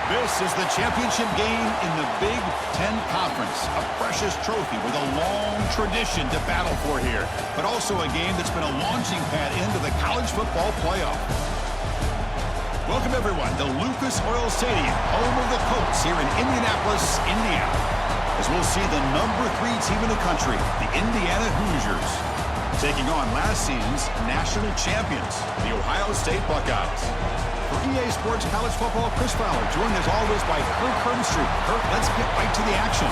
This is the championship game in the Big Ten Conference. A precious trophy with a long tradition to battle for here, but also a game that's been a launching pad into the college football playoff. Welcome, everyone, to Lucas Oil Stadium, home of the Colts here in Indianapolis, Indiana, as we'll see the number 3 team in the country, the Indiana Hoosiers, taking on last season's national champions, the Ohio State Buckeyes. For EA Sports College Football, Chris Fowler, joined as always by Kirk Hermstreet. Kirk, let's get right to the action.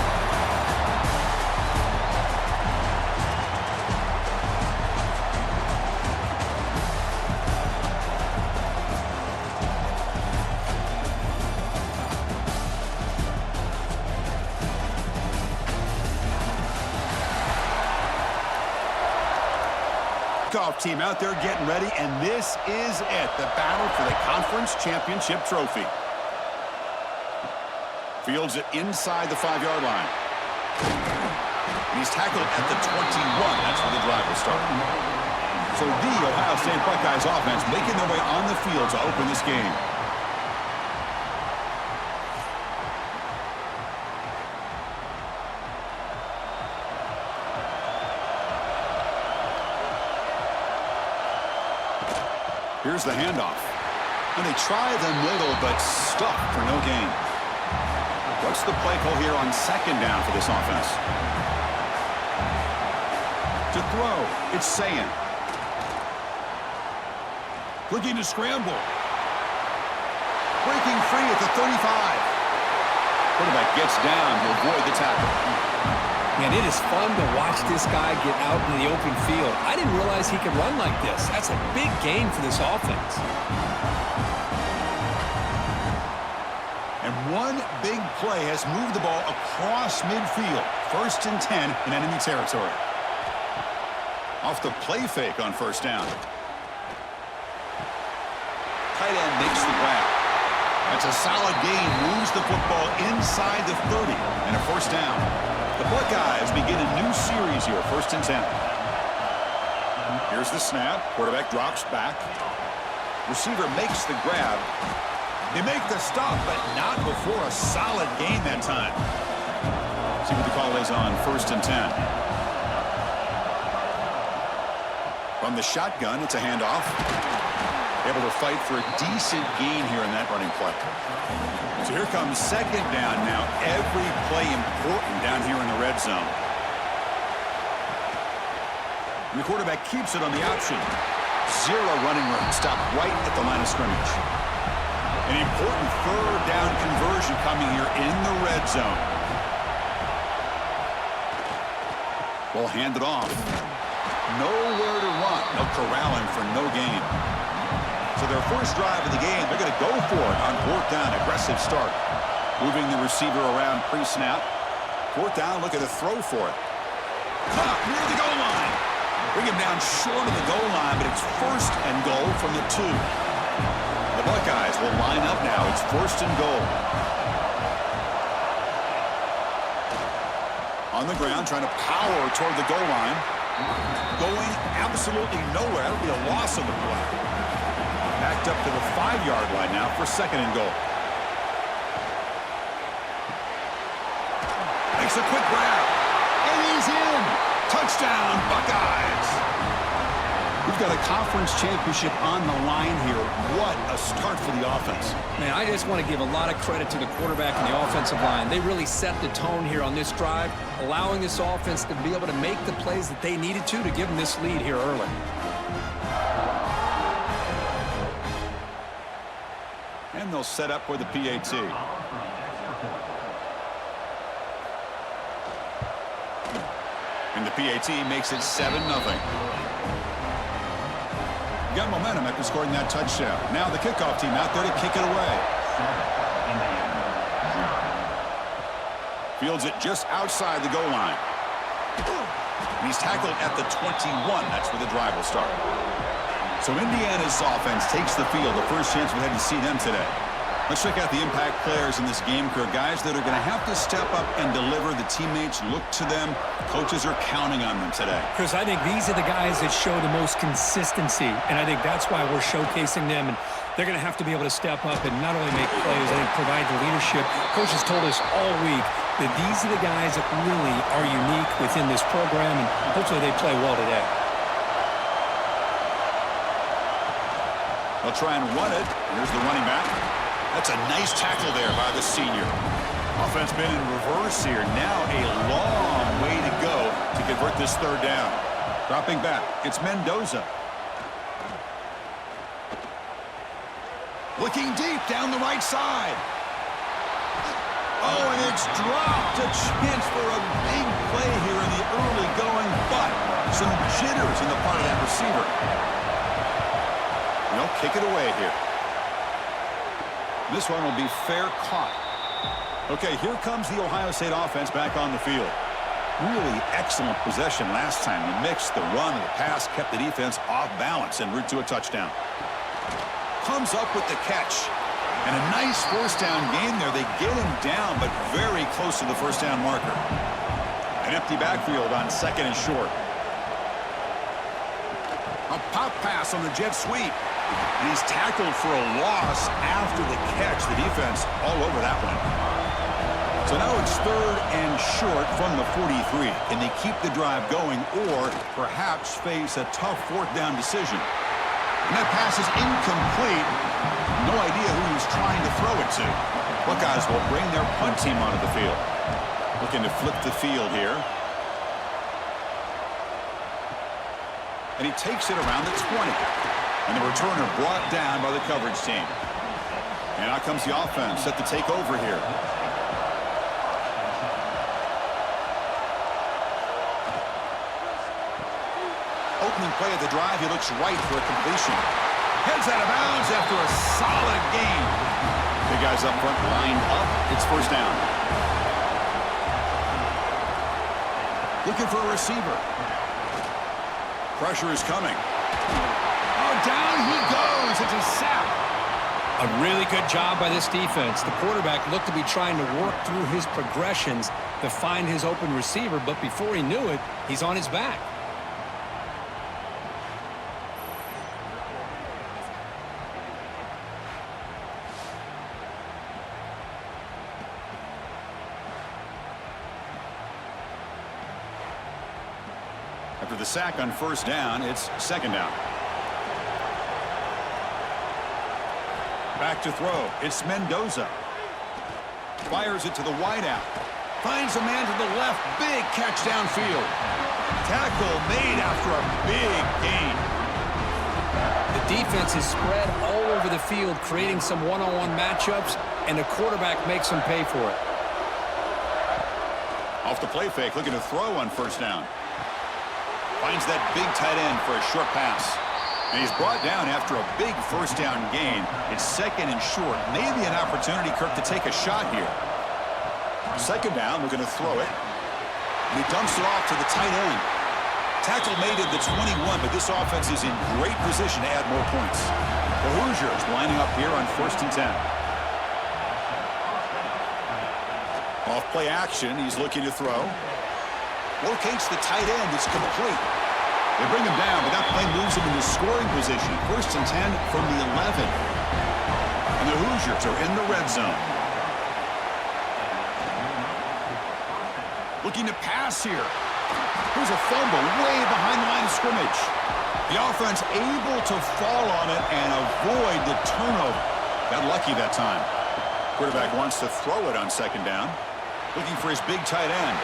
Kickoff team out there getting ready, and this is it, the battle for the conference championship trophy. Fields it inside the 5-yard line. And he's tackled at the 21. That's where the drive will start. So the Ohio State Buckeyes offense making their way on the field to open this game. Here's the handoff. And they try the middle, but stuck for no gain. What's the play call here on second down for this offense? To throw, it's Sayan. Looking to scramble. Breaking free at the 35. Quarterback gets down to avoid the tackle. Man, it is fun to watch this guy get out in the open field. I didn't realize he could run like this. That's a big gain for this offense. And one big play has moved the ball across midfield. 1st and 10 in enemy territory. Off the play fake on first down. Tight end makes the grab. That's a solid gain. Moves the football inside the 30 and a first down. The Buckeyes begin a new series here, 1st and 10. Here's the snap. Quarterback drops back. Receiver makes the grab. They make the stop, but not before a solid gain that time. See what the call is on 1st and 10. From the shotgun, it's a handoff. Able to fight for a decent gain here in that running play. So here comes second down now. Every play important down here in the red zone. And the quarterback keeps it on the option. 0 running room. Stop right at the line of scrimmage. An important 3rd down conversion coming here in the red zone. Ball handed off. Nowhere to run. No corralling for no gain. So their first drive of the game, they're going to go for it on 4th down. Aggressive start. Moving the receiver around pre-snap. 4th down, look at a throw for it. Caught near the goal line. Bring him down short of the goal line, but it's 1st and goal from the 2. The Buckeyes will line up now. It's 1st and goal. On the ground, trying to power toward the goal line. Going absolutely nowhere. That'll be a loss on the play. Backed up to the 5-yard line now for 2nd and goal. Makes a quick grab. And he's in. Touchdown, Buckeyes. We've got a conference championship on the line here. What a start for the offense. Man, I just want to give a lot of credit to the quarterback and the offensive line. They really set the tone here on this drive, allowing this offense to be able to make the plays that they needed to give them this lead here early. And they'll set up with the PAT. And the PAT makes it 7-0. Got momentum after scoring that touchdown. Now the kickoff team out there to kick it away. Fields it just outside the goal line. And he's tackled at the 21. That's where the drive will start. So Indiana's offense takes the field. The first chance we had to see them today. Let's check out the impact players in this game, crew. Guys that are going to have to step up and deliver. The teammates look to them. Coaches are counting on them today. Chris, I think these are the guys that show the most consistency, and I think that's why we're showcasing them. And They're going to have to be able to step up and not only make plays, I think provide the leadership. Coach has told us all week that these are the guys that really are unique within this program, and hopefully they play well today. They'll try and run it. Here's the running back. That's a nice tackle there by the senior. Offense been in reverse here. Now a long way to go to convert this third down. Dropping back, it's Mendoza. Looking deep down the right side. Oh, and it's dropped. A chance for a big play here in the early going, but some jitters in the part of that receiver. They'll kick it away here. This one will be fair caught. Okay, here comes the Ohio State offense back on the field. Really excellent possession last time. The mix, the run, and the pass kept the defense off balance en route to a touchdown. Comes up with the catch. And a nice first down gain there. They get him down, but very close to the first down marker. An empty backfield on second and short. A pop pass on the jet sweep. And he's tackled for a loss after the catch. The defense all over that one. So now it's third and short from the 43. Can they keep the drive going or perhaps face a tough fourth down decision? And that pass is incomplete. No idea who he was trying to throw it to. Buckeyes will bring their punt team onto the field. Looking to flip the field here. And he takes it around the 20. And the returner brought down by the coverage team. And out comes the offense set to take over here. Opening play of the drive, he looks right for a completion. Heads out of bounds after a solid gain. The guys up front lined up. It's first down. Looking for a receiver. Pressure is coming. Oh, down he goes. It's a sack. A really good job by this defense. The quarterback looked to be trying to work through his progressions to find his open receiver, but before he knew it, he's on his back. After the sack on first down, it's second down. Back to throw. It's Mendoza. Fires it to the wideout. Finds a man to the left. Big catch downfield. Tackle made after a big gain. The defense is spread all over the field, creating some one-on-one matchups, and the quarterback makes them pay for it. Off the play fake, looking to throw on first down. Finds that big tight end for a short pass. And he's brought down after a big first down gain. It's second and short. Maybe an opportunity, Kirk, to take a shot here. Second down, we're going to throw it. And he dumps it off to the tight end. Tackle made at the 21, but this offense is in great position to add more points. The Hoosiers lining up here on first and 10. Off play action, he's looking to throw. Locates the tight end. It's complete. They bring him down, but that play moves him into scoring position. First and 10 from the 11. And the Hoosiers are in the red zone. Looking to pass here. Here's a fumble way behind the line of scrimmage. The offense able to fall on it and avoid the turnover. Got lucky that time. Quarterback wants to throw it on second down. Looking for his big tight end.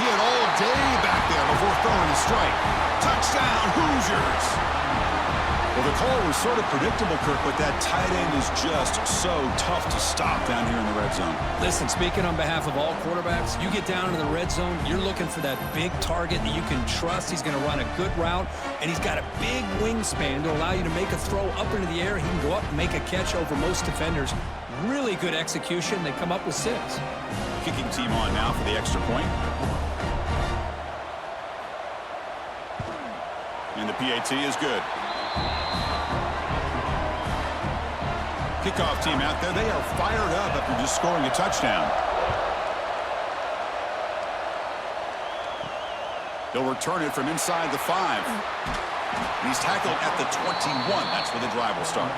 He had all day back there before throwing a strike. Touchdown, Hoosiers! Well, the call was sort of predictable, Kirk, but that tight end is just so tough to stop down here in the red zone. Listen, speaking on behalf of all quarterbacks, you get down into the red zone, you're looking for that big target that you can trust. He's going to run a good route, and he's got a big wingspan to allow you to make a throw up into the air. He can go up and make a catch over most defenders. Really good execution. They come up with 6. Kicking team on now for the extra point. And the PAT is good. Kickoff team out there. They are fired up after just scoring a touchdown. They'll return it from inside the 5. And he's tackled at the 21. That's where the drive will start.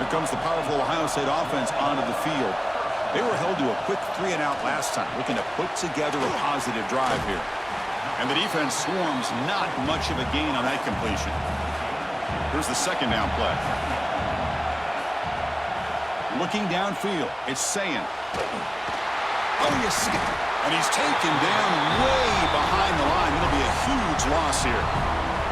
Here comes the powerful Ohio State offense onto the field. They were held to a quick 3-and-out last time, looking to put together a positive drive here. And the defense swarms, not much of a gain on that completion. Here's the second down play. Looking downfield, it's saying, oh, you see it. And he's taken down way behind the line. It'll be a huge loss here.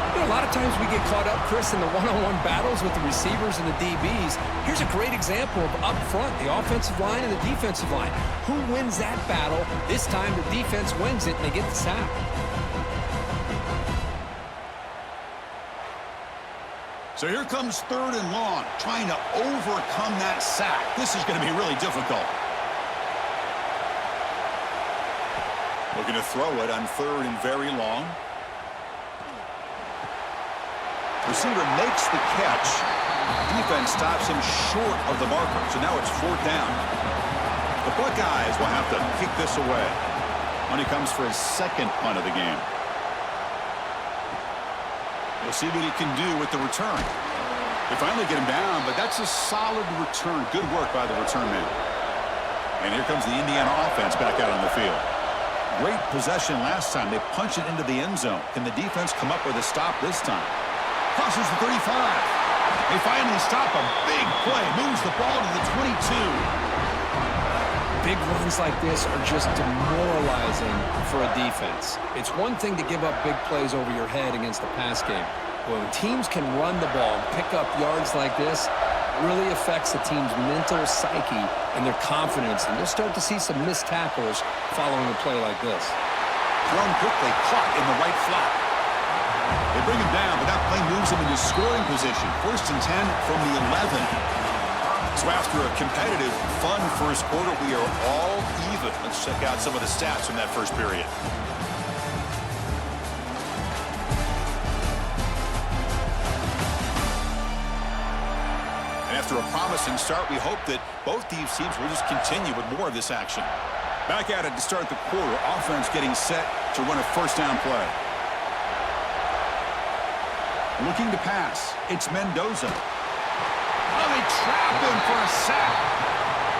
You know, a lot of times we get caught up, Chris, in the one-on-one battles with the receivers and the DBs. Here's a great example of up front, the offensive line and the defensive line. Who wins that battle? This time the defense wins it and they get the sack. So here comes 3rd and long, trying to overcome that sack. This is going to be really difficult. Looking to throw it on 3rd and very long. Receiver makes the catch. Defense stops him short of the marker, so now it's 4th down. The Buckeyes will have to kick this away when he comes for his second punt of the game. We'll see what he can do with the return. They finally get him down, but that's a solid return. Good work by the return man. And here comes the Indiana offense back out on the field. Great possession last time. They punch it into the end zone. Can the defense come up with a stop this time? Crosses the 35. They finally stop a big play. Moves the ball to the 22. Big runs like this are just demoralizing for a defense. It's one thing to give up big plays over your head against the pass game. But when teams can run the ball and pick up yards like this, it really affects the team's mental psyche and their confidence. And you'll start to see some missed tackles following a play like this. Thrown quickly, caught in the right flat. They bring him down, but that play moves him into scoring position. 1st and 10 from the 11. So after a competitive, fun first quarter, we are all even. Let's check out some of the stats from that first period. And after a promising start, we hope that both these teams will just continue with more of this action. Back at it to start the quarter. Offense getting set to run a 1st down play. Looking to pass. It's Mendoza. Oh, they trap him for a sack.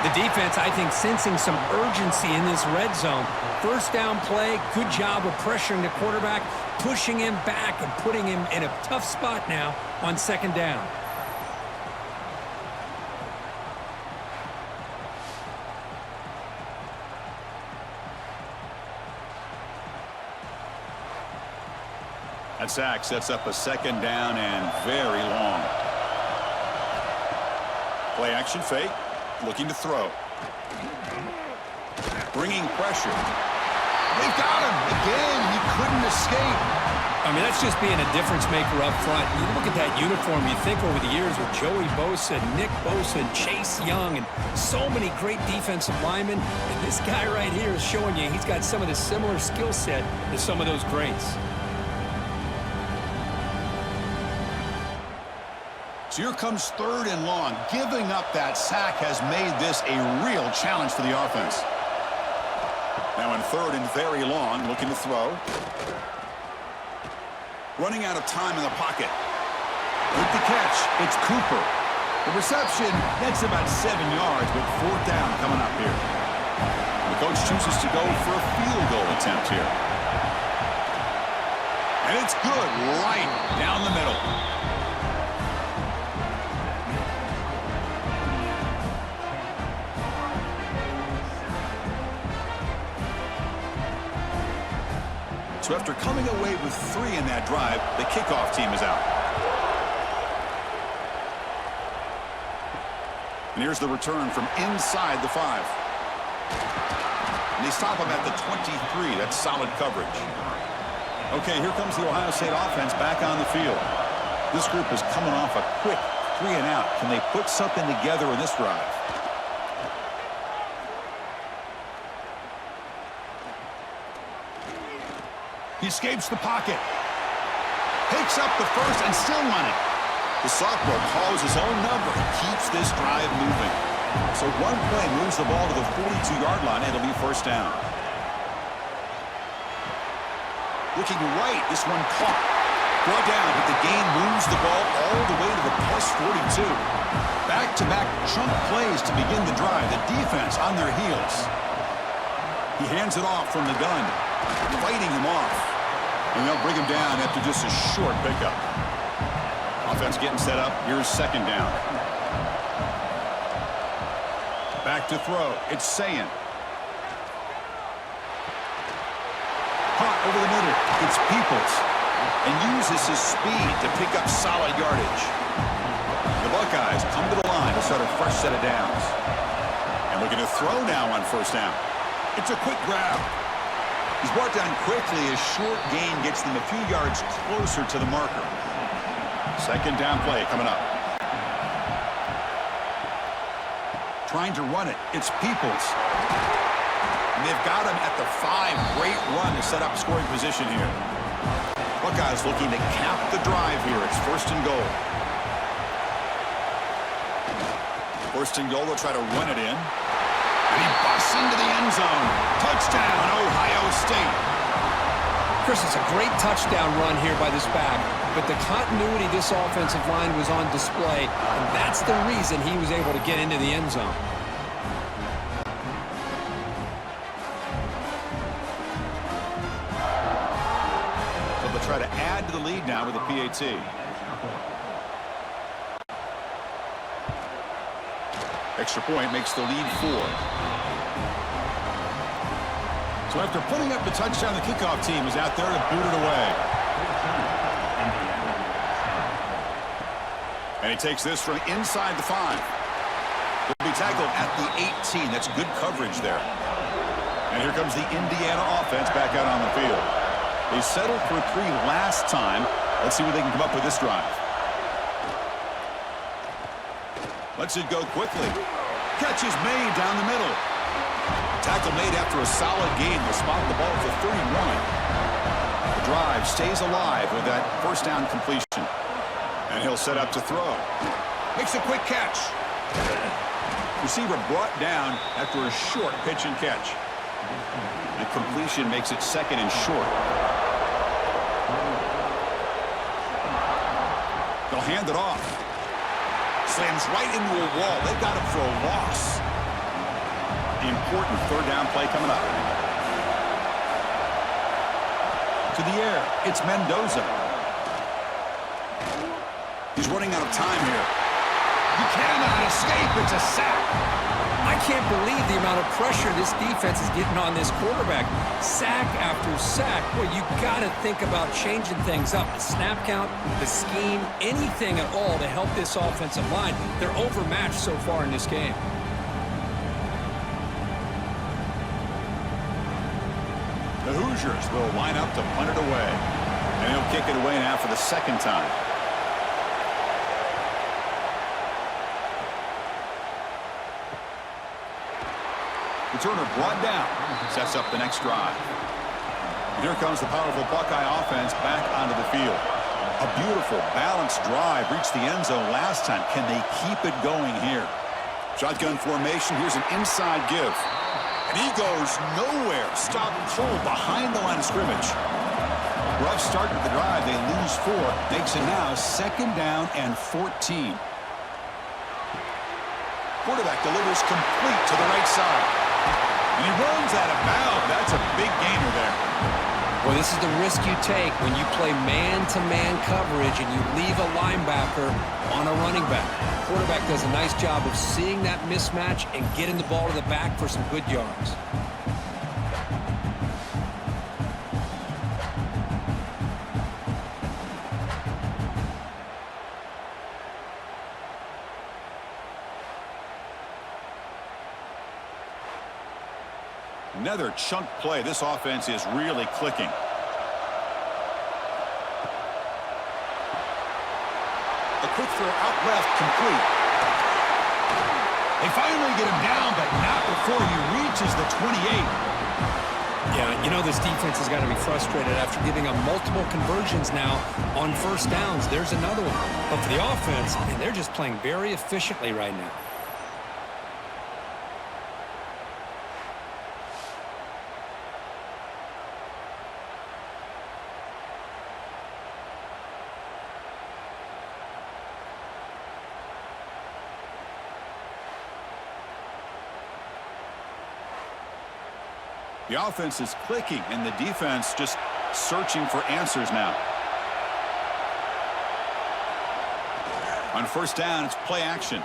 The defense, I think, sensing some urgency in this red zone. 1st down play, good job of pressuring the quarterback, pushing him back and putting him in a tough spot now on 2nd down. That sack sets up a 2nd down and very long. Play action fake, looking to throw. Bringing pressure. They got him again. He couldn't escape. I mean, that's just being a difference maker up front. You look at that uniform, you think over the years with Joey Bosa, Nick Bosa, and Chase Young, and so many great defensive linemen. And this guy right here is showing you he's got some of the similar skill set to some of those greats. So here comes 3rd and long. Giving up that sack has made this a real challenge for the offense. Now in 3rd and very long, looking to throw. Running out of time in the pocket. With the catch, it's Cooper. The reception, that's about 7 yards, but 4th down coming up here. The coach chooses to go for a field goal attempt here. And it's good right down the middle. So after coming away with 3 in that drive, the kickoff team is out. And here's the return from inside the 5. And they stop him at the 23. That's solid coverage. Okay, here comes the Ohio State offense back on the field. This group is coming off a quick 3-and-out. Can they put something together in this drive? He escapes the pocket. Picks up the 1st and still running. The sophomore calls his own number and keeps this drive moving. So one play moves the ball to the 42-yard line. It'll be 1st down. Looking right, this one caught. Brought down, but the gain moves the ball all the way to the +42. Back-to-back chunk plays to begin the drive. The defense on their heels. He hands it off from the gun, fighting him off. And they'll bring him down after just a short pickup. Offense getting set up. Here's second down. Back to throw. It's Sayin. Caught over the middle. It's Peoples. And uses his speed to pick up solid yardage. The Buckeyes come to the line to start a fresh set of downs. And looking to throw now on first down. It's a quick grab. He's brought down quickly. A short gain gets them a few yards closer to the marker. Second down play coming up. Trying to run it. It's Peoples. And they've got him at the 5. Great run to set up scoring position here. Buckeyes looking to cap the drive here. It's first and goal. First and goal, they'll try to run it in. And he busts into the end zone. Touchdown, Ohio State. Chris, it's a great touchdown run here by this back, but the continuity of this offensive line was on display, and that's the reason he was able to get into the end zone. So they'll try to add to the lead now with a PAT. Extra point makes the lead 4. So after putting up the touchdown, the kickoff team is out there to boot it away. And he takes this from inside the 5. He'll be tackled at the 18. That's good coverage there. And here comes the Indiana offense back out on the field. They settled for 3 last time. Let's see what they can come up with this drive. Lets it go quickly. Catch is made down the middle. Tackle made after a solid gain. They'll spot the ball for 31. The drive stays alive with that first down completion. And he'll set up to throw. Makes a quick catch. Receiver brought down after a short pitch and catch. The completion makes it second and short. They'll hand it off. Slams right into a wall. They got him for a loss. The important third down play coming up. To the air. It's Mendoza. He's running out of time here. He cannot escape. It's a sack. I can't believe the amount of pressure this defense is getting on this quarterback. Sack after sack. Well, you got to think about changing things up. The snap count, the scheme, anything at all to help this offensive line. They're overmatched so far in this game. The Hoosiers will line up to punt it away. And he'll kick it away now for the second time. Returner brought down. Sets up the next drive. And here comes the powerful Buckeye offense back onto the field. A beautiful, balanced drive. Reached the end zone last time. Can they keep it going here? Shotgun formation. Here's an inside give. And he goes nowhere. Stopped cold behind the line of scrimmage. Rough start to the drive. They lose 4. Makes it now second down and 14. Quarterback delivers complete to the right side. And he runs out of bounds. That's a big gainer there. Well, this is the risk you take when you play man-to-man coverage and you leave a linebacker on a running back. Quarterback does a nice job of seeing that mismatch and getting the ball to the back for some good yards. Another chunk play. This offense is really clicking. A quick throw out left, complete. They finally get him down, but not before he reaches the 28. Yeah, you know this defense has got to be frustrated after giving up multiple conversions now on first downs. There's another one. But for the offense, man, they're just playing very efficiently right now. The offense is clicking, and the defense just searching for answers now. On first down, it's play action.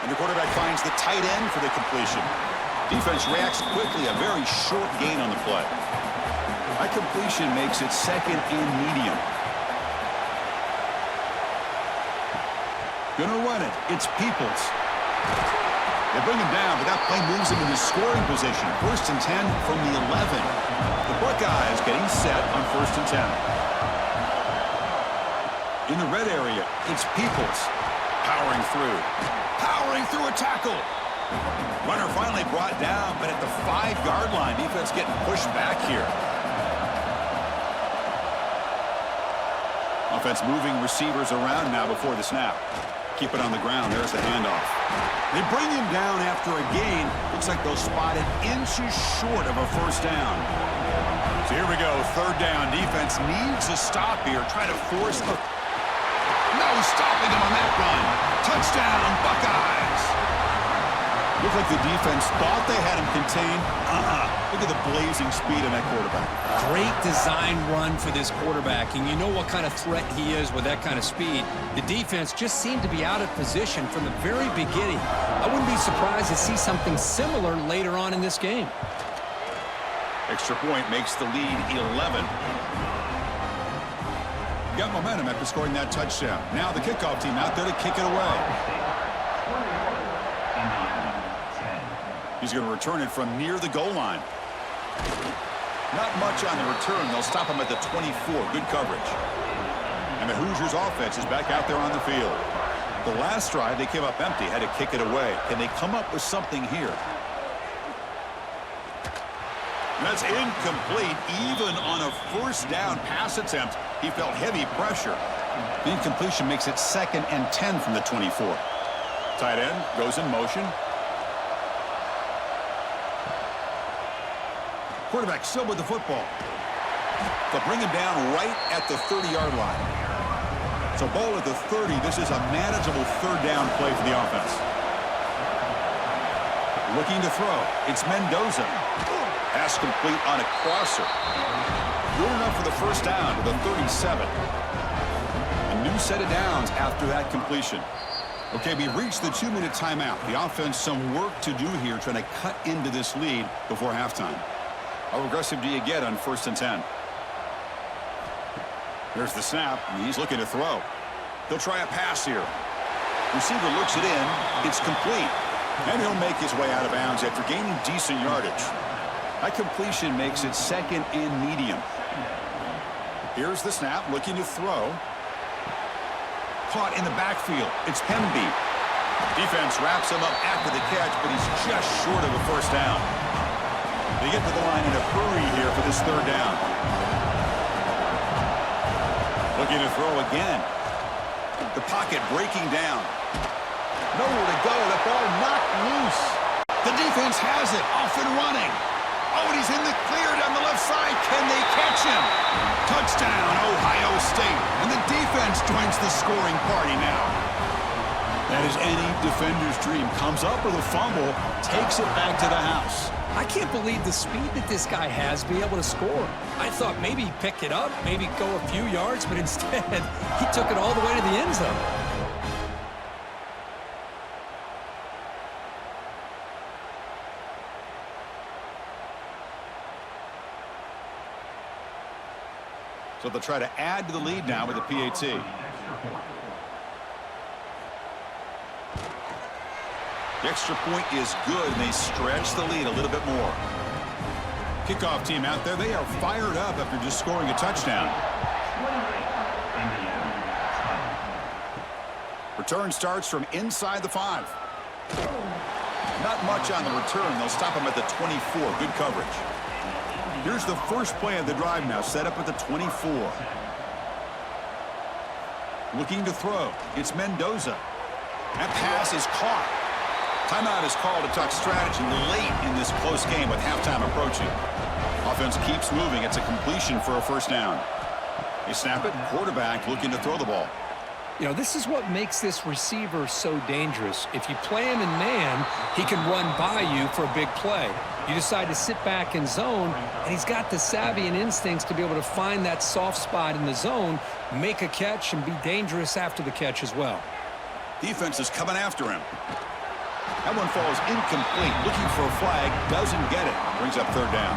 And the quarterback finds the tight end for the completion. Defense reacts quickly, a very short gain on the play. That completion makes it second and medium. Gonna run it. It's Peoples. They bring him down, but that play moves him into scoring position. First and 10 from the 11. The Buckeyes getting set on first and 10. In the red area, it's Peoples. Powering through a tackle. Runner finally brought down, but at the 5-yard line, defense getting pushed back here. Offense moving receivers around now before the snap. Keep it on the ground. There's the handoff. They bring him down after a gain. Looks like they'll spot it inches short of a first down. So here we go. Third down. Defense needs a stop here. Try to force the... No stopping him on that run. Touchdown, Buckeyes. Looked like the defense thought they had him contained. Look at the blazing speed of that quarterback. Great design run for this quarterback, and you know what kind of threat he is with that kind of speed. The defense just seemed to be out of position from the very beginning. I wouldn't be surprised to see something similar later on in this game. Extra point makes the lead 11. Got momentum after scoring that touchdown. Now the kickoff team out there to kick it away. He's going to return it from near the goal line. Not much on the return. They'll stop him at the 24. Good coverage. And the Hoosiers offense is back out there on the field. The last drive, they came up empty, had to kick it away. Can they come up with something here? That's incomplete. Even on a first down pass attempt, he felt heavy pressure. The incompletion makes it second and 10 from the 24. Tight end goes in motion. Quarterback still with the football. They'll bring him down right at the 30-yard line. So ball at the 30. This is a manageable third down play for the offense. Looking to throw. It's Mendoza. Pass complete on a crosser. Good enough for the first down to the 37. A new set of downs after that completion. Okay, we reached the 2-minute timeout. The offense some work to do here trying to cut into this lead before halftime. How aggressive do you get on first and 10? There's the snap. He's looking to throw. He'll try a pass here. Receiver looks it in. It's complete. And he'll make his way out of bounds after gaining decent yardage. That completion makes it second and medium. Here's the snap, looking to throw. Caught in the backfield. It's Hemby. Defense wraps him up after the catch, but he's just short of a first down. They get to the line in a hurry here for this third down. Looking to throw again. The pocket breaking down. Nowhere to go. The ball knocked loose. The defense has it. Off and running. Oh, and he's in the clear down the left side. Can they catch him? Touchdown, Ohio State. And the defense joins the scoring party now. That is any defender's dream. Comes up with a fumble, takes it back to the house. I can't believe the speed that this guy has to be able to score. I thought maybe he'd pick it up, maybe go a few yards, but instead, he took it all the way to the end zone. So they'll try to add to the lead now with the PAT. The extra point is good, and they stretch the lead a little bit more. Kickoff team out there, they are fired up after just scoring a touchdown. Return starts from inside the 5. Not much on the return. They'll stop him at the 24. Good coverage. Here's the first play of the drive now, set up at the 24. Looking to throw. It's Mendoza. That pass is caught. Timeout is called to talk strategy late in this close game with halftime approaching. Offense keeps moving. It's a completion for a first down. They snap it. Quarterback looking to throw the ball. You know, this is what makes this receiver so dangerous. If you play him in man, he can run by you for a big play. You decide to sit back in zone, and he's got the savvy and instincts to be able to find that soft spot in the zone, make a catch, and be dangerous after the catch as well. Defense is coming after him. That one falls incomplete. Looking for a flag, doesn't get it. Brings up third down.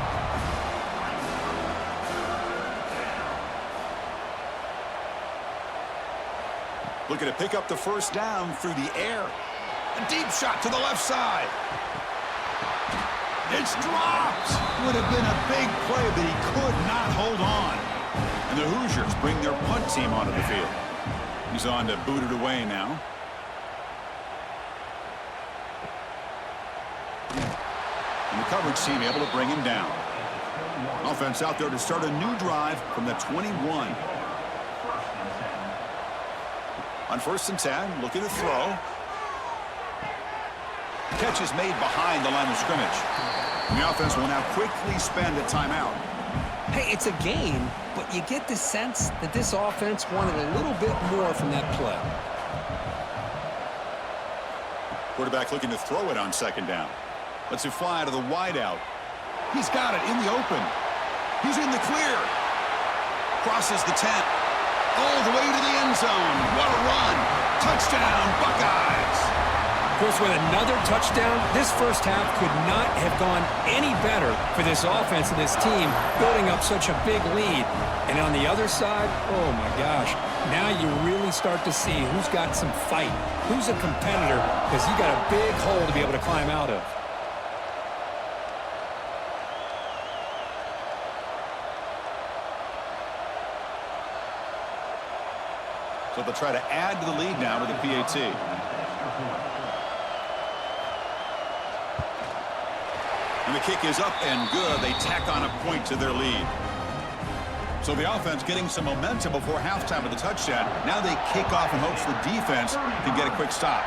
Looking to pick up the first down through the air. A deep shot to the left side. It's dropped. Would have been a big play, but he could not hold on. And the Hoosiers bring their punt team onto the field. He's on to boot it away now. And the coverage team able to bring him down. Offense out there to start a new drive from the 21. On 1st and 10, looking to throw. Catch is made behind the line of scrimmage. And the offense will now quickly spend a timeout. Hey, it's a game, but you get the sense that this offense wanted a little bit more from that play. Quarterback looking to throw it on 2nd down. Lets it fly to the wideout. He's got it in the open. He's in the clear. Crosses the 10. All the way to the end zone. What a run. Touchdown, Buckeyes. Of course, with another touchdown, this first half could not have gone any better for this offense and this team, building up such a big lead. And on the other side, oh my gosh, now you really start to see who's got some fight, who's a competitor, because you got a big hole to be able to climb out of. So they'll try to add to the lead now with a PAT. And the kick is up and good. They tack on a point to their lead. So the offense getting some momentum before halftime with the touchdown. Now they kick off in hopes the defense can get a quick stop.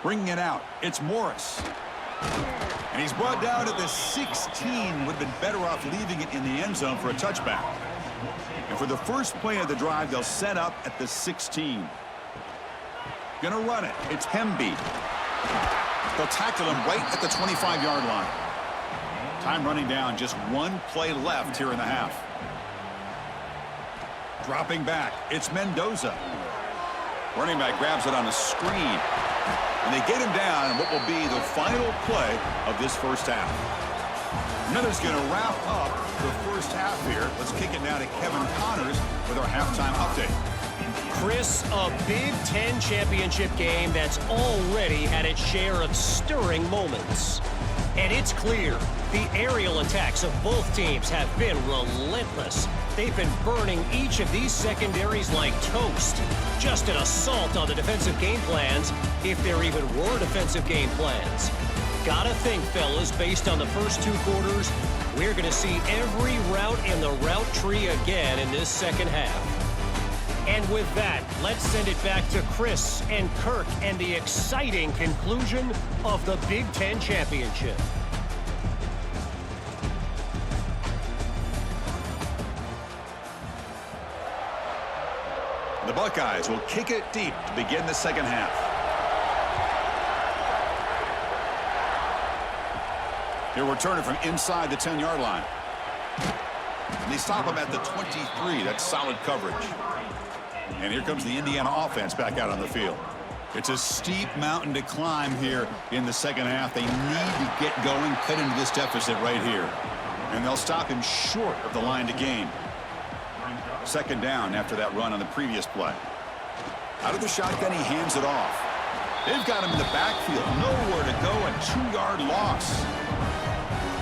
Bringing it out, it's Morris. And he's brought down at the 16. Would have been better off leaving it in the end zone for a touchback. And for the first play of the drive, they'll set up at the 16. Gonna run it. It's Hemby. They'll tackle him right at the 25-yard line. Time running down. Just one play left here in the half. Dropping back. It's Mendoza. Running back grabs it on a screen. And they get him down in what will be the final play of this first half. Miller's going to wrap up the first half here. Let's kick it now to Kevin Connors with our halftime update. Chris, a Big Ten championship game that's already had its share of stirring moments. And it's clear the aerial attacks of both teams have been relentless. They've been burning each of these secondaries like toast. Just an assault on the defensive game plans, if there even were defensive game plans. Gotta think, fellas, based on the first 2 quarters, we're going to see every route in the route tree again in this second half. And with that, let's send it back to Chris and Kirk and the exciting conclusion of the Big Ten championship. The Buckeyes will kick it deep to begin the second half. Here we're turning from inside the 10-yard line. And they stop him at the 23. That's solid coverage. And here comes the Indiana offense back out on the field. It's a steep mountain to climb here in the second half. They need to get going, cut into this deficit right here. And they'll stop him short of the line to gain. 2nd down after that run on the previous play. Out of the shotgun, he hands it off. They've got him in the backfield. Nowhere to go, a 2-yard loss.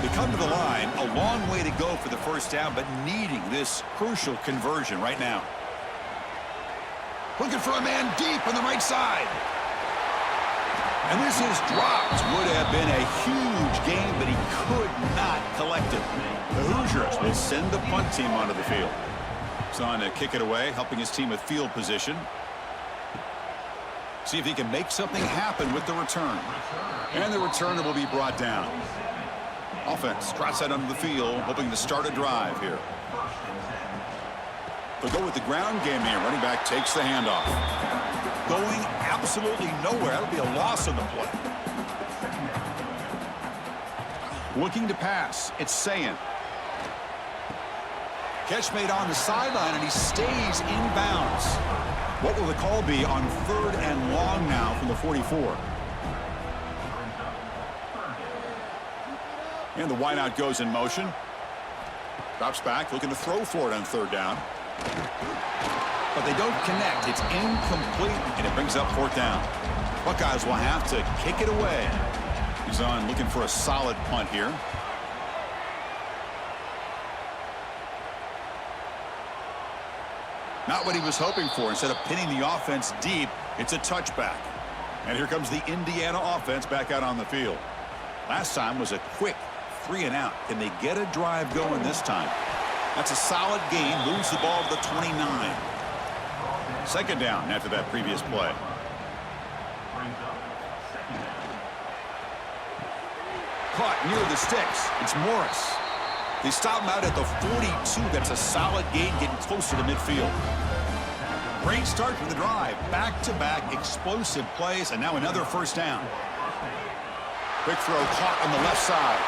They come to the line, a long way to go for the first down, but needing this crucial conversion right now. Looking for a man deep on the right side. And this is dropped. Would have been a huge game, but he could not collect it. The Hoosiers will send the punt team onto the field. He's on to kick it away, helping his team with field position. See if he can make something happen with the return. And the returner will be brought down. Offense trots out onto the field, hoping to start a drive here. They'll go with the ground game here. Running back takes the handoff. Going absolutely nowhere. That'll be a loss on the play. Looking to pass. It's Sayin. Catch made on the sideline, and he stays in bounds. What will the call be on 3rd and long now from the 44? And the wideout goes in motion. Drops back, looking to throw for it on 3rd down. But they don't connect. It's incomplete, and it brings up 4th down. Buckeyes will have to kick it away. He's on looking for a solid punt here. Not what he was hoping for. Instead of pinning the offense deep, it's a touchback. And here comes the Indiana offense back out on the field. Last time was a quick 3-and-out. Can they get a drive going this time? That's a solid gain. Moves the ball to the 29. 2nd down after that previous play. Caught near the sticks. It's Morris. They stop him out at the 42. That's a solid gain, getting closer to midfield. Great start for the drive. Back-to-back explosive plays, and now another 1st down. Quick throw caught on the left side.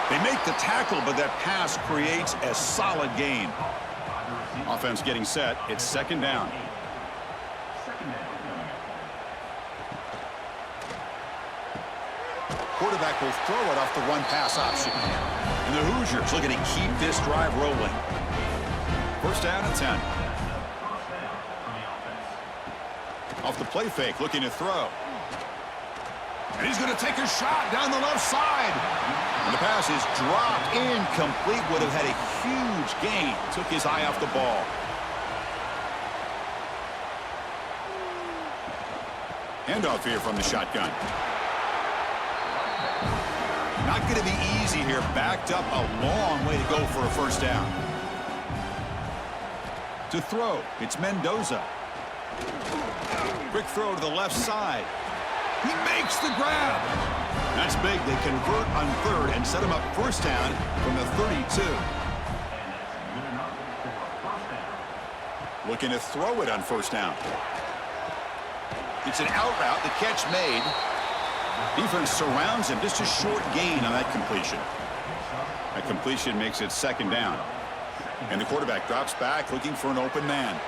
They make the tackle, but that pass creates a solid gain. Offense getting set. It's 2nd down. Quarterback will throw it off the run-pass option. And the Hoosiers looking to keep this drive rolling. 1st down and 10. Off the play fake, looking to throw. And he's going to take a shot down the left side. And the pass is dropped incomplete. Would have had a huge gain. Took his eye off the ball. Handoff here from the shotgun. Not going to be easy here. Backed up a long way to go for a 1st down. To throw, it's Mendoza. Quick throw to the left side. He makes the grab. That's big. They convert on 3rd and set him up 1st down from the 32. Looking to throw it on 1st down. It's an out route. The catch made. Defense surrounds him. Just a short gain on that completion. That completion makes it 2nd down. And the quarterback drops back looking for an open man.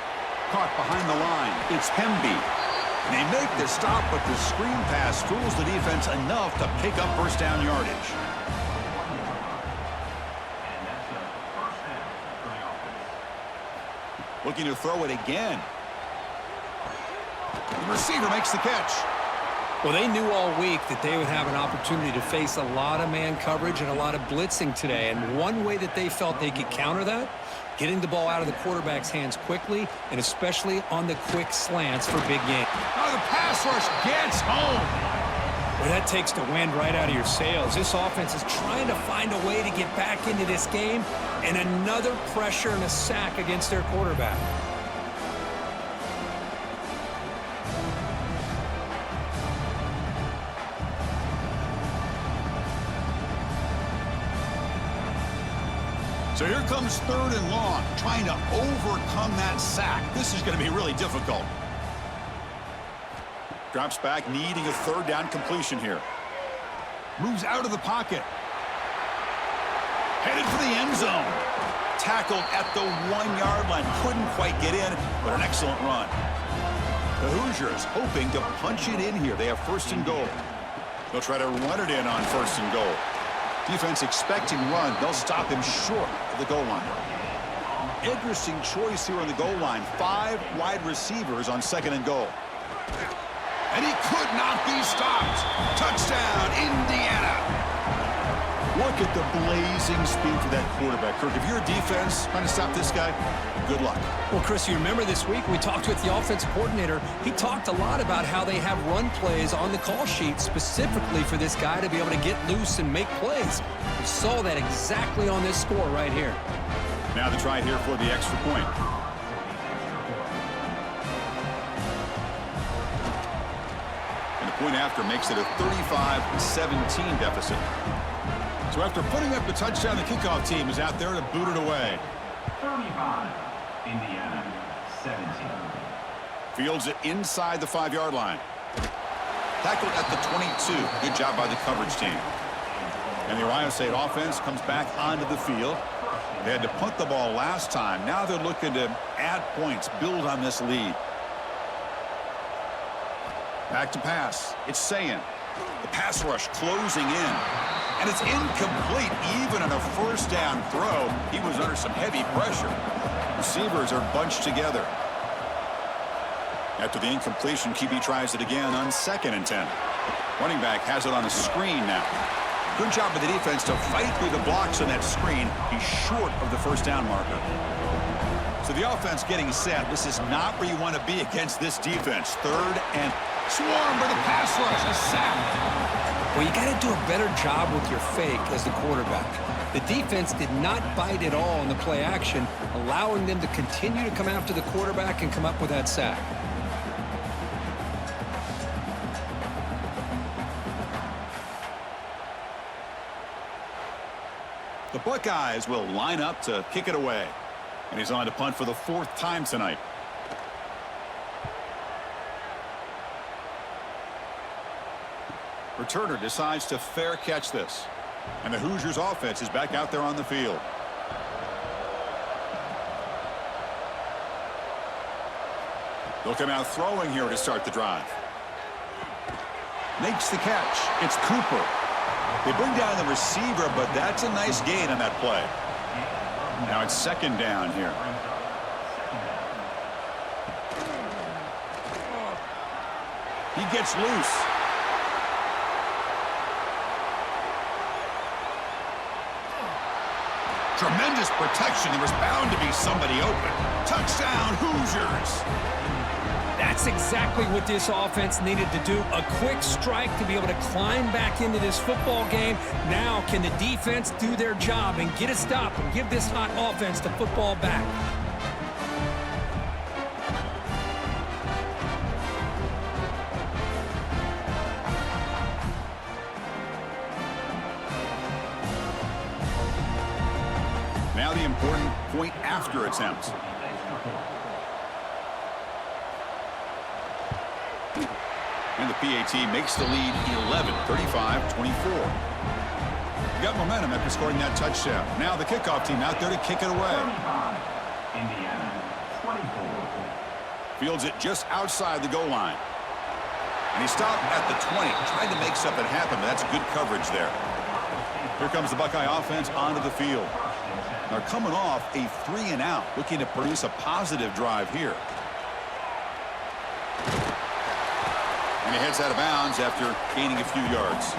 Caught behind the line. It's Hemby. And they make the stop, but the screen pass fools the defense enough to pick up 1st down yardage. Looking to throw it again. The receiver makes the catch. Well, they knew all week that they would have an opportunity to face a lot of man coverage and a lot of blitzing today. And one way that they felt they could counter that, getting the ball out of the quarterback's hands quickly, and especially on the quick slants for big gains. Oh, the pass rush gets home. Well, that takes the wind right out of your sails. This offense is trying to find a way to get back into this game, and another pressure and a sack against their quarterback. So here comes 3rd and long, trying to overcome that sack. This is going to be really difficult. Drops back, needing a 3rd down completion here. Moves out of the pocket. Headed for the end zone. Tackled at the 1-yard line. Couldn't quite get in, but an excellent run. The Hoosiers hoping to punch it in here. They have 1st and goal. They'll try to run it in on 1st and goal. Defense expecting run. They'll stop him short of the goal line. Interesting choice here on the goal line. 5 wide receivers on 2nd and goal. And he could not be stopped. Touchdown, Indiana. Look at the blazing speed for that quarterback. Kirk, if you're a defense trying to stop this guy, good luck. Well, Chris, you remember this week we talked with the offensive coordinator. He talked a lot about how they have run plays on the call sheet specifically for this guy to be able to get loose and make plays. We saw that exactly on this score right here. Now the try here for the extra point. And the point after makes it a 35-17 deficit. So after putting up the touchdown, the kickoff team is out there to boot it away. Indiana, 17. Fields it inside the 5-yard line. Tackled at the 22. Good job by the coverage team. And the Ohio State offense comes back onto the field. They had to punt the ball last time. Now they're looking to add points, build on this lead. Back to pass. It's Sayin. The pass rush closing in. And it's incomplete. Even on a first down throw, he was under some heavy pressure. Receivers are bunched together. After the incompletion, QB tries it again on 2nd and 10. Running back has it on a screen now. Good job by the defense to fight through the blocks on that screen. He's short of the first down marker. So the offense getting set. This is not where you want to be against this defense. 3rd and swarmed by the pass rush. A sack. Well, you got to do a better job with your fake as the quarterback. The defense did not bite at all in the play action, allowing them to continue to come after the quarterback and come up with that sack. The Buckeyes will line up to kick it away. And he's on to punt for the 4th time tonight. Returner decides to fair catch this. And the Hoosiers offense is back out there on the field. They'll come out throwing here to start the drive. Makes the catch. It's Cooper. They bring down the receiver, but that's a nice gain on that play. Now it's 2nd down here. He gets loose. Tremendous protection. There was bound to be somebody open. Touchdown, Hoosiers. That's exactly what this offense needed to do. A quick strike to be able to climb back into this football game. Now can the defense do their job and get a stop and give this hot offense the football back? Now the important point after attempt. And the PAT makes the lead 11, 35-24. Got momentum after scoring that touchdown. Now the kickoff team out there to kick it away. Indiana, 24. Fields it just outside the goal line. And he stopped at the 20, trying to make something happen, but that's good coverage there. Here comes the Buckeye offense onto the field. They're coming off a 3-and-out, looking to produce a positive drive here. And he heads out of bounds after gaining a few yards.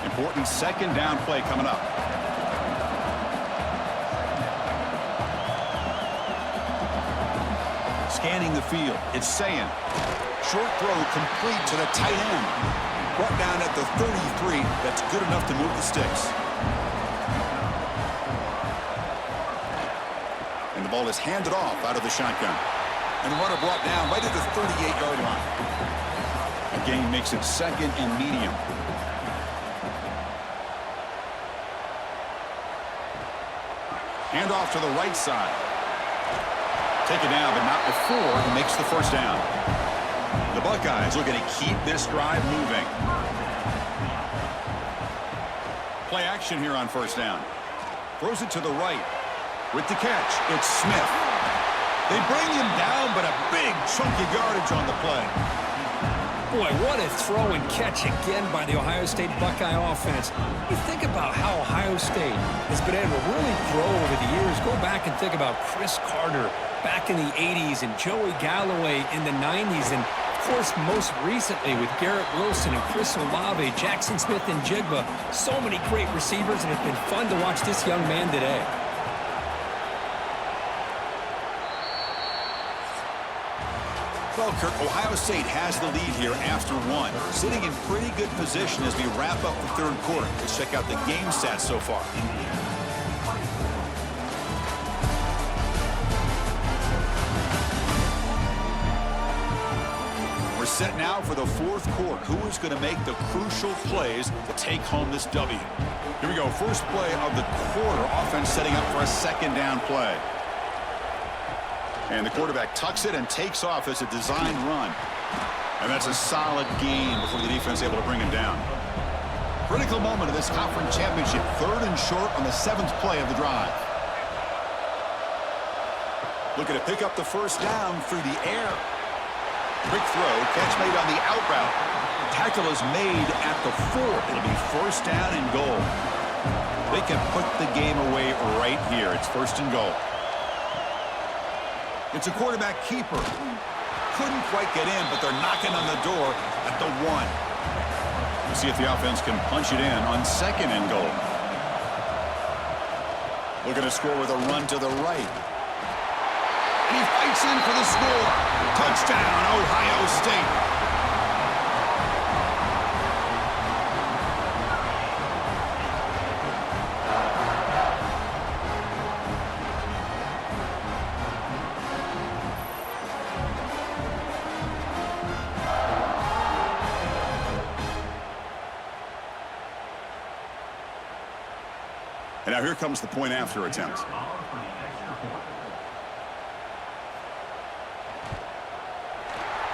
Important 2nd down play coming up. Scanning the field, it's Sayin. Short throw complete to the tight end. Brought down at the 33. That's good enough to move the sticks. And the ball is handed off out of the shotgun. And the runner brought down right at the 38-yard line. The gain makes it 2nd and medium. Hand off to the right side. Take it down, but not before he makes the first down. The Buckeyes looking to keep this drive moving. Play action here on 1st down. Throws it to the right. With the catch, it's Smith. They bring him down, but a big chunk of yardage on the play. Boy, what a throw and catch again by the Ohio State Buckeye offense. You think about how Ohio State has been able to really grow over the years. Go back and think about Chris Carter back in the 80s and Joey Galloway in the 90s. And, of course, most recently with Garrett Wilson and Chris Olave, Jackson Smith and Jigba. So many great receivers, and it's been fun to watch this young man today. Well, Kirk, Ohio State has the lead here after 1. Sitting in pretty good position as we wrap up the 3rd quarter. Let's check out the game stats so far. We're set now for the 4th quarter. Who is going to make the crucial plays to take home this W? Here we go. First play of the quarter. Offense setting up for a 2nd down play. And the quarterback tucks it and takes off as a designed run. And that's a solid gain before the defense is able to bring him down. Critical moment of this conference championship. 3rd and short on the 7th play of the drive. Looking to pick up the first down through the air. Quick throw, catch made on the out route. Tackle is made at the 4. It'll be 1st down and goal. They can put the game away right here. It's 1st and goal. It's a quarterback keeper. Couldn't quite get in, but they're knocking on the door at the 1. We'll see if the offense can punch it in on 2nd and goal. Looking to score with a run to the right. And he fights in for the score. Touchdown, Ohio State. And now here comes the point after attempt.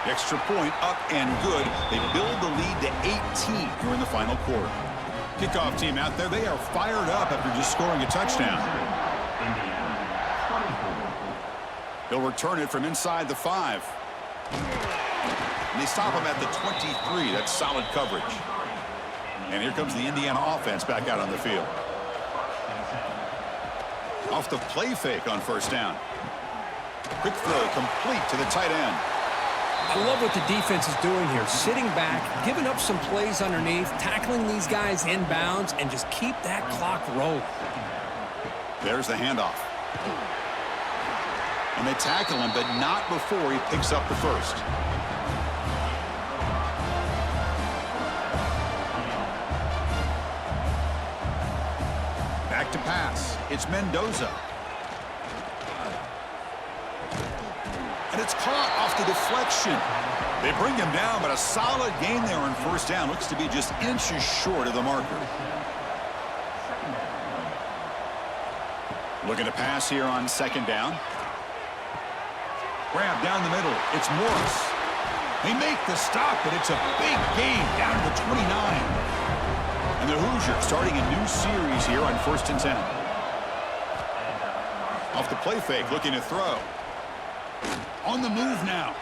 The extra point up and good. They build the lead to 18 here in the final quarter. Kickoff team out there, they are fired up after just scoring a touchdown. They'll return it from inside the 5. And they stop him at the 23. That's solid coverage. And here comes the Indiana offense back out on the field. Off the play fake on 1st down. Quick throw complete to the tight end. I love what the defense is doing here. Sitting back, giving up some plays underneath, tackling these guys inbounds, and just keep that clock rolling. There's the handoff. And they tackle him, but not before he picks up the 1st. Back to pass. It's Mendoza. And it's caught off the deflection. They bring him down, but a solid gain there on 1st down. Looks to be just inches short of the marker. Looking to pass here on 2nd down. Grab down the middle. It's Morris. They make the stop, but it's a big gain down to the 29. And the Hoosiers starting a new series here on 1st and 10. Off the play fake, looking to throw. On the move now.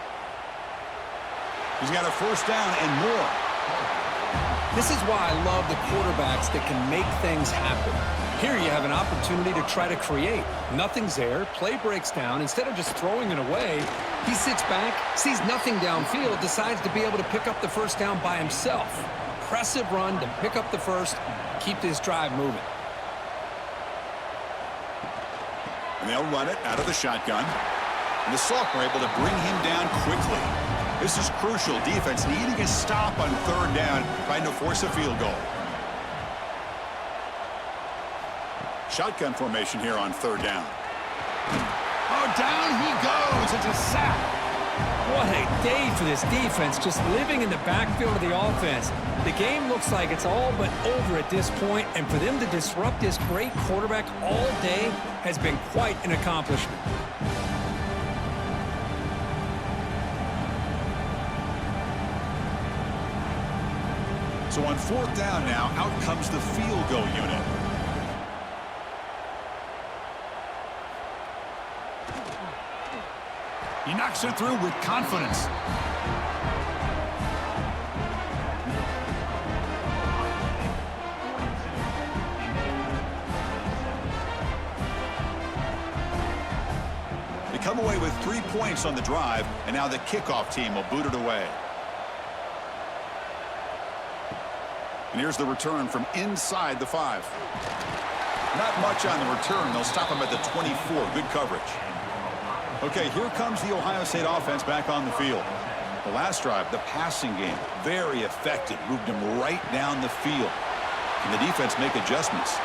He's got a 1st down and more. This is why I love the quarterbacks that can make things happen. Here you have an opportunity to try to create. Nothing's there. Play breaks down. Instead of just throwing it away, he sits back, sees nothing downfield, decides to be able to pick up the 1st down by himself. Impressive run to pick up the 1st, keep this drive moving. And they'll run it out of the shotgun. And the sophomore able to bring him down quickly. This is crucial. Defense needing a stop on 3rd down, trying to force a field goal. Shotgun formation here on 3rd down. Oh, down he goes. It's a sack. What a day for this defense, just living in the backfield of the offense. The game looks like it's all but over at this point, and for them to disrupt this great quarterback all day has been quite an accomplishment. So on 4th down now, out comes the field goal unit. He knocks it through with confidence. They come away with 3 points on the drive, and now the kickoff team will boot it away. And here's the return from inside the 5. Not much on the return. They'll stop him at the 24. Good coverage. Okay, here comes the Ohio State offense back on the field. The last drive, the passing game, very effective. Moved him right down the field. And the defense make adjustments.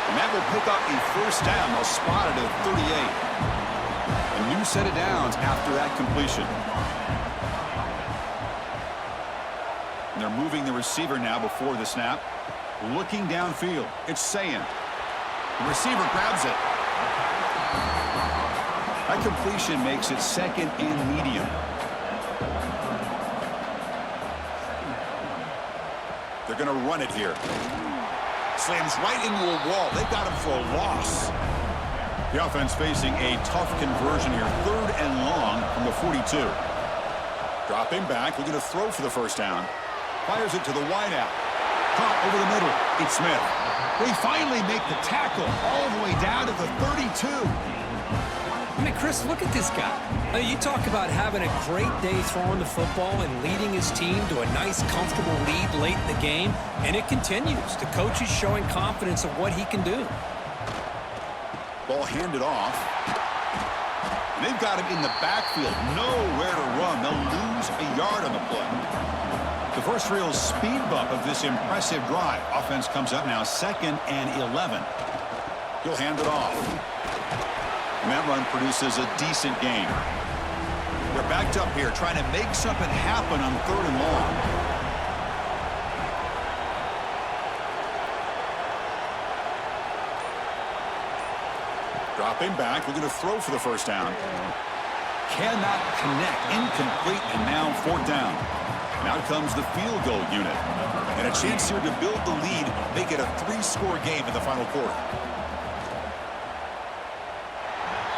And that will pick up a 1st down. They'll spot it at 38. A new set of downs after that completion. And they're moving the receiver now before the snap. Looking downfield. It's Sayin. The receiver grabs it. That completion makes it 2nd and medium. They're going to run it here. Slams right into a wall. They've got him for a loss. The offense facing a tough conversion here. 3rd and long from the 42. Dropping back, looking to throw for the first down. Fires it to the wideout. Caught over the middle. It's Smith. They finally make the tackle all the way down to the 32. I mean, Chris, look at this guy. I mean, you talk about having a great day throwing the football and leading his team to a nice, comfortable lead late in the game, and it continues. The coach is showing confidence of what he can do. Ball handed off. And they've got him in the backfield. Nowhere to run. They'll lose a yard on the play. The first real speed bump of this impressive drive. Offense comes up now 2nd and 11. He'll hand it off. And that run produces a decent gain. They're backed up here trying to make something happen on 3rd and long. Dropping back, looking to throw for the first down. Cannot connect, incomplete, and now 4th down. Now comes the field goal unit. And a chance here to build the lead, make it a 3-score game in the final quarter.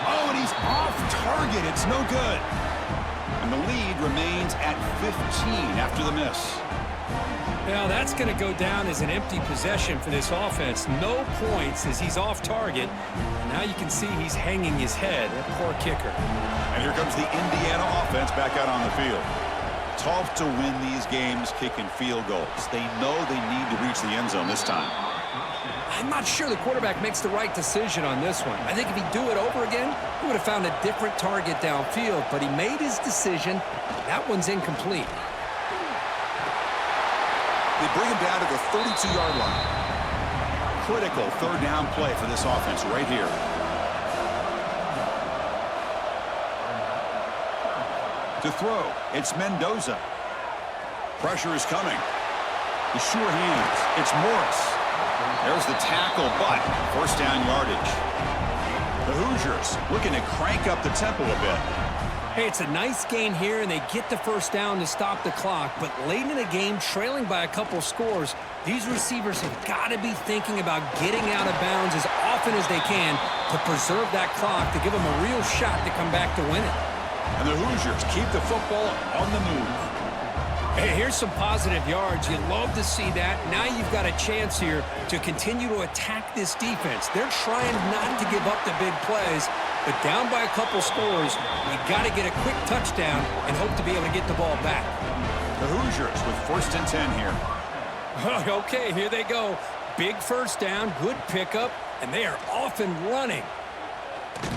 Oh, and he's off target. It's no good. And the lead remains at 15 after the miss. Now, that's going to go down as an empty possession for this offense. No points as he's off target. And now you can see he's hanging his head. That poor kicker. And here comes the Indiana offense back out on the field. Tough to win these games kicking field goals. They know they need to reach the end zone this time. I'm not sure the quarterback makes the right decision on this one. I think if he'd do it over again, he would have found a different target downfield, but he made his decision. That one's incomplete. They bring him down to the 32-yard line. Critical 3rd down play for this offense right here. To throw, it's Mendoza. Pressure is coming. The sure hands. It's Morris. There's the tackle, but 1st down yardage. The Hoosiers looking to crank up the tempo a bit. Hey, it's a nice gain here, and they get the 1st down to stop the clock. But late in the game, trailing by a couple scores, these receivers have got to be thinking about getting out of bounds as often as they can to preserve that clock, to give them a real shot to come back to win it. And the Hoosiers keep the football on the move. Hey, here's some positive yards. You love to see that. Now you've got a chance here to continue to attack this defense. They're trying not to give up the big plays, but down by a couple scores, you got to get a quick touchdown and hope to be able to get the ball back. The Hoosiers with 1st and 10 here. Okay, here they go. Big 1st down, good pickup, and they are off and running.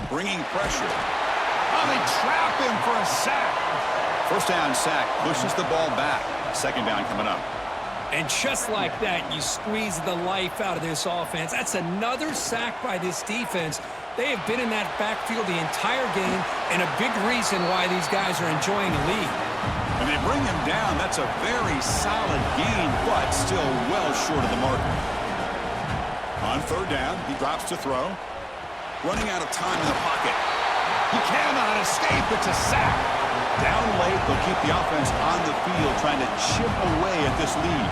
Bringing pressure. Oh, they trap him for a sack. 1st down sack pushes the ball back. 2nd down coming up. And just like that, you squeeze the life out of this offense. That's another sack by this defense. They have been in that backfield the entire game, and a big reason why these guys are enjoying a lead. And they bring him down. That's a very solid gain, but still well short of the marker. On 3rd down, he drops to throw. Running out of time in the pocket. He cannot escape. It's a sack. Down late, they'll keep the offense on the field trying to chip away at this lead.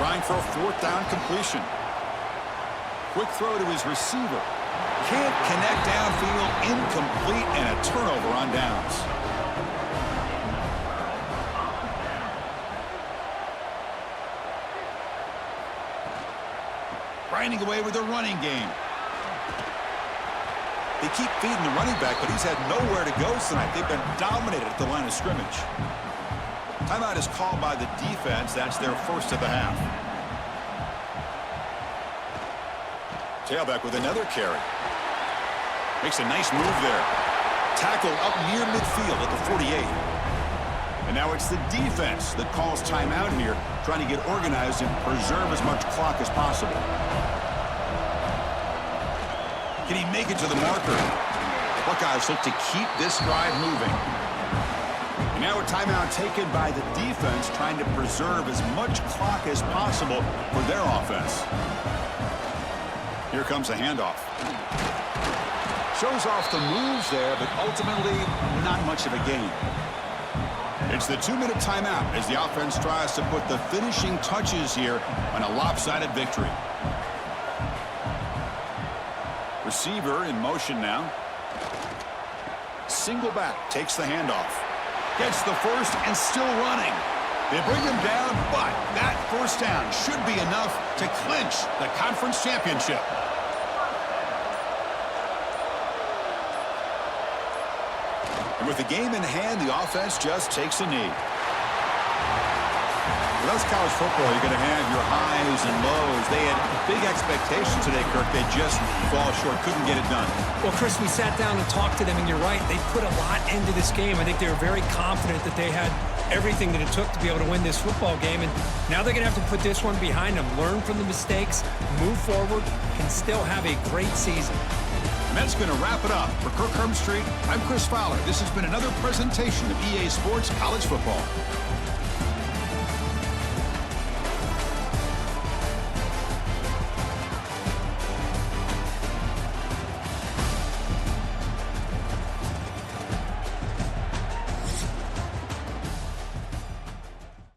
Trying for a 4th down completion. Quick throw to his receiver. Can't connect downfield, incomplete, and a turnover on downs. Grinding away with the running game. They keep feeding the running back, but he's had nowhere to go tonight. They've been dominated at the line of scrimmage. Timeout is called by the defense. That's their 1st of the half. Tailback with another carry. Makes a nice move there. Tackle up near midfield at the 48. And now it's the defense that calls timeout here, trying to get organized and preserve as much clock as possible. Can he make it to the marker? Buckeyes look to keep this drive moving. And now a timeout taken by the defense, trying to preserve as much clock as possible for their offense. Here comes a handoff. Shows off the moves there, but ultimately not much of a gain. It's the 2-minute timeout as the offense tries to put the finishing touches here on a lopsided victory. Receiver in motion now. Single back, takes the handoff. Gets the first and still running. They bring him down, but that first down should be enough to clinch the conference championship. And with the game in hand, the offense just takes a knee. Well, that's college football. You're going to have your highs and lows. They had big expectations today, Kirk. They just fall short, couldn't get it done. Well, Chris, we sat down and talked to them, and you're right. They put a lot into this game. I think they were very confident that they had everything that it took to be able to win this football game. And now they're going to have to put this one behind them, learn from the mistakes, move forward, and still have a great season. And that's going to wrap it up. For Kirk Street, I'm Chris Fowler. This has been another presentation of EA Sports College Football.